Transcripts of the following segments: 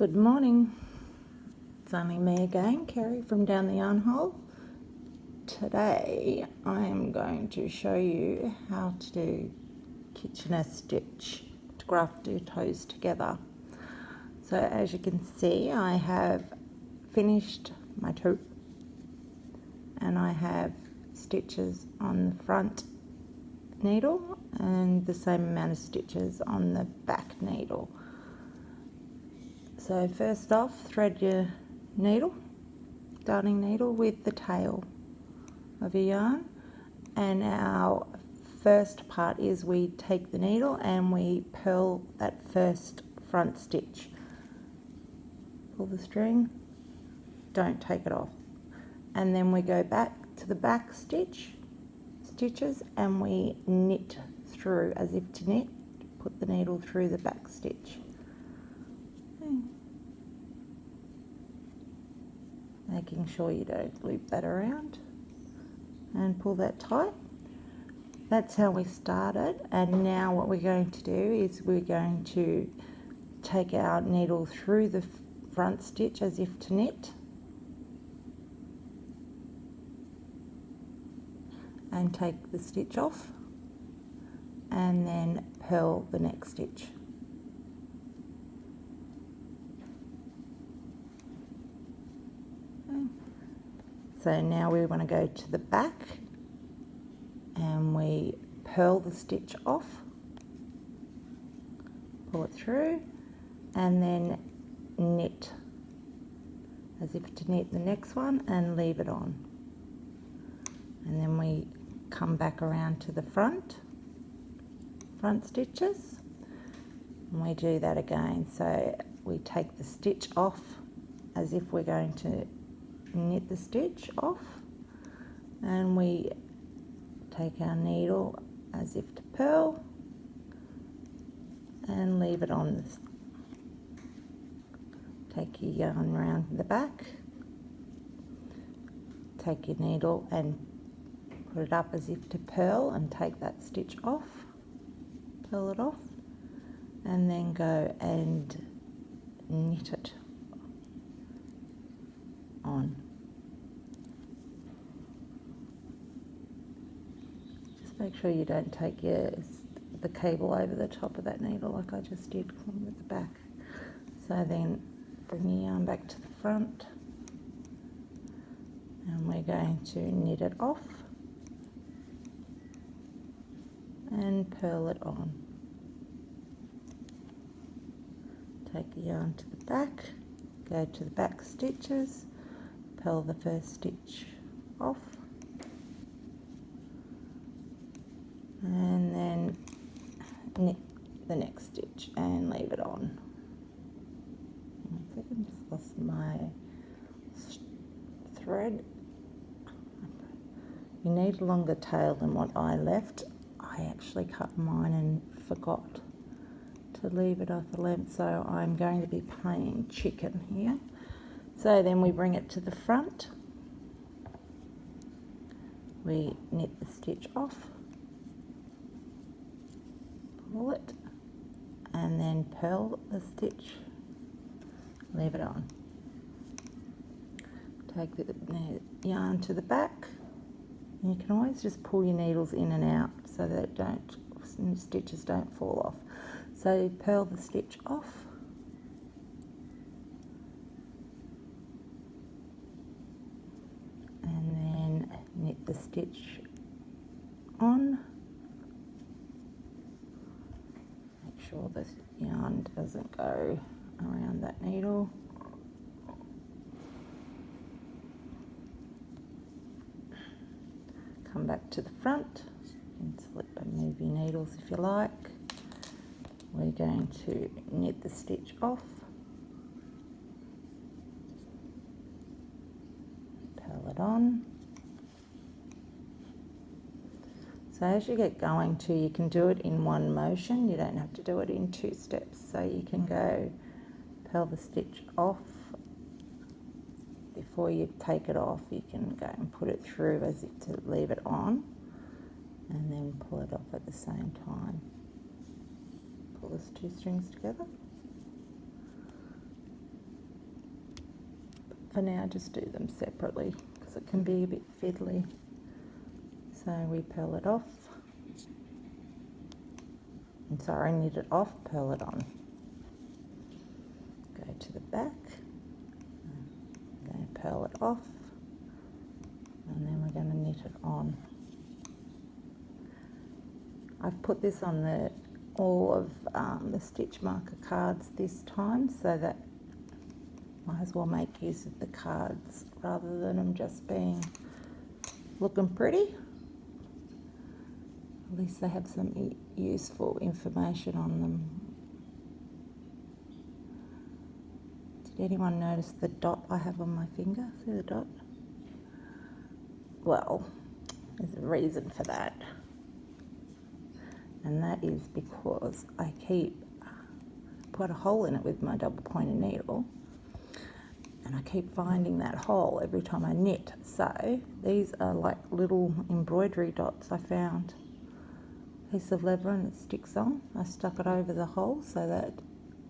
Good morning. It's only me again, Kerry from Down the Yarn Hole. Today I am going to show you how to do Kitchener stitch to graft your toes together. So as you can see, I have finished my toe and I have stitches on the front needle and the same amount of stitches on the back needle. So first off, thread your needle, darning needle, with the tail of your yarn, and our first part is we take the needle and we purl that first front stitch. Pull the string, don't take it off, and then we go back to the back stitches and we knit through as if to knit. Put the needle through the back stitch. Making sure you don't loop that around and pull that tight. That's how we started, and now what we're going to do is we're going to take our needle through the front stitch as if to knit and take the stitch off and then purl the next stitch. So now we want to go to the back and we purl the stitch off, pull it through, and then knit as if to knit the next one and leave it on. And then we come back around to the front stitches and we do that again. So we take the stitch off as if we're going to knit the stitch off, and we take our needle as if to purl and leave it on this. Take your yarn around the back, take your needle and put it up as if to purl and take that stitch off, purl it off, and then go and knit it on. Just make sure you don't take the cable over the top of that needle like I just did from the back. So then bring your yarn back to the front and we're going to knit it off and purl it on. Take the yarn to the back, go to the back stitches, purl the first stitch off, and then knit the next stitch and leave it on. 1 second, just lost my thread. You need a longer tail than what I left. I actually cut mine and forgot to leave it off the length, so I'm going to be playing chicken here. So then we bring it to the front, we knit the stitch off, pull it, and then purl the stitch, leave it on. Take the yarn to the back, and you can always just pull your needles in and out so that stitches don't fall off. So purl the stitch off, and then knit the stitch on. Make sure the yarn doesn't go around that needle. Come back to the front, you can select and move your needles if you like. We're going to knit the stitch off, purl it on. So as you get going too, you can do it in one motion, you don't have to do it in 2 steps. So you can go purl the stitch off. Before you take it off, you can go and put it through as if to leave it on, and then pull it off at the same time. Pull those 2 strings together for now just do them separately because it can be a bit fiddly. So we purl it off. I'm sorry, knit it off, purl it on. Go to the back, going to purl it off, and then we're going to knit it on. I've put this on all of the stitch marker cards this time, so that might as well make use of the cards rather than them just being looking pretty. At least they have some useful information on them. Did anyone notice the dot I have on my finger? See the dot? Well, there's a reason for that. And that is because I put a hole in it with my double pointed needle, and I keep finding that hole every time I knit. So these are like little embroidery dots I found. Piece of leather and it sticks on. I stuck it over the hole so that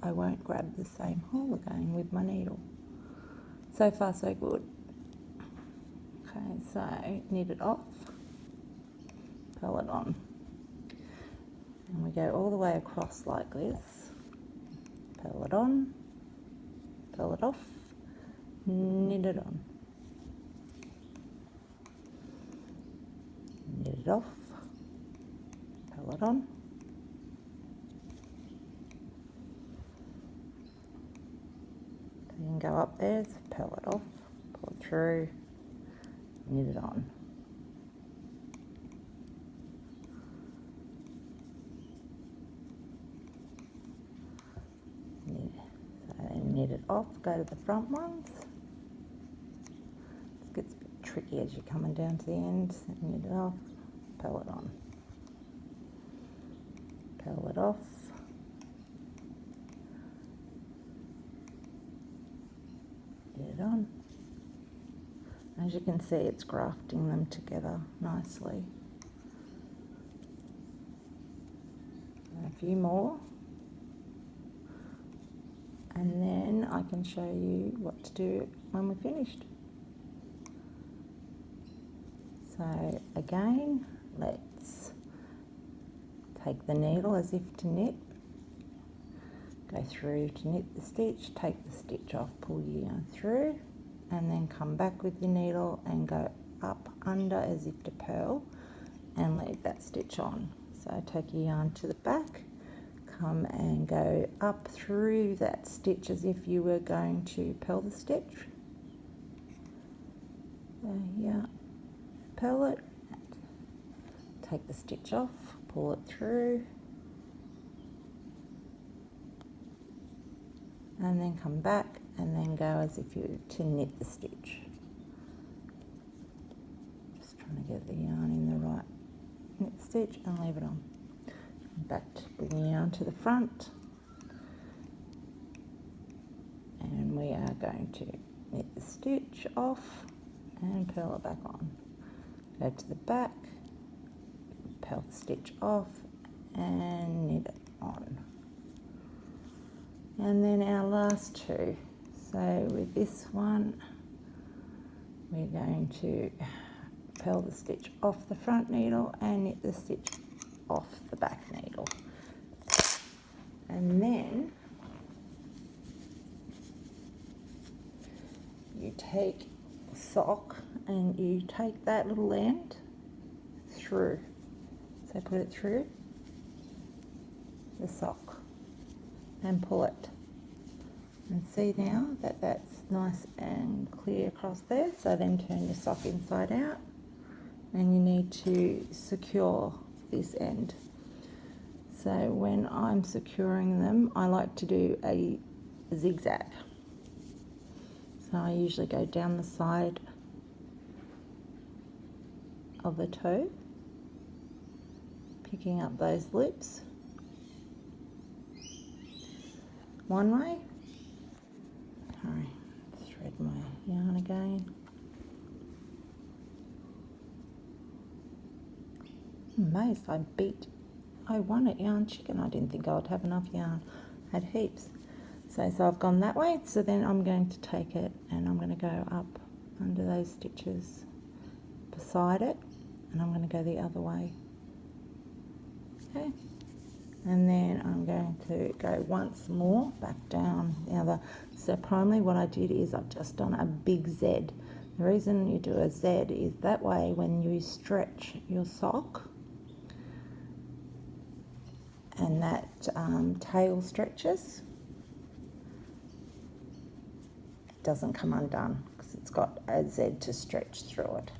I won't grab the same hole again with my needle. So far so good. Okay, so knit it off, purl it on. And we go all the way across like this. Purl it on, purl it off, knit it on. Knit it off, purl it on. So you can go up there, purl it off, pull it through, knit it on. Knit it off, go to the front ones. It gets a bit tricky as you're coming down to the end. Knit it off, purl it on. Purl it off. Knit it on. As you can see, it's grafting them together nicely. And a few more. And then I can show you what to do when we're finished. So again, let's take the needle as if to knit, go through to knit the stitch, take the stitch off, pull your yarn through, and then come back with your needle and go up under as if to purl and leave that stitch on. So take your yarn to the back, come and go up through that stitch as if you were going to purl the stitch. Yeah, purl it, take the stitch off, pull it through, and then come back and then go as if you were to knit the stitch. Just trying to get the yarn in the right knit stitch and leave it on. Back to bring the yarn to the front, and we are going to knit the stitch off and purl it back on. Go to the back, purl the stitch off and knit it on. And then our last two. So with this one, we're going to purl the stitch off the front needle and knit the stitch off the back needle. And then you take a sock and you take that little end through. So put it through the sock and pull it. And see now that that's nice and clear across there. So then turn your sock inside out and you need to secure this end. So when I'm securing them, I like to do a zigzag. So I usually go down the side of the toe, picking up those loops one way. Sorry, thread my yarn again. I'm amazed I won at Yarn Chicken. I didn't think I would have enough yarn. I had heaps. So I've gone that way, so then I'm going to take it and I'm going to go up under those stitches beside it, and I'm going to go the other way. Okay, and then I'm going to go once more back down the other. So primarily what I did is I've just done a big Z. The reason you do a Z is that way when you stretch your sock and that tail stretches, it doesn't come undone because it's got a Z to stretch through it.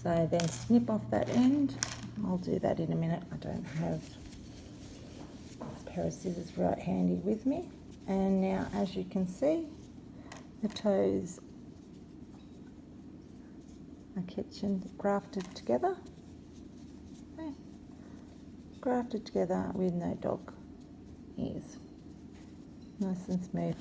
So then snip off that end. I'll do that in a minute. I don't have a pair of scissors right handy with me. And now, as you can see, the toes are grafted together. Okay. Grafted together with no dog ears. Nice and smooth.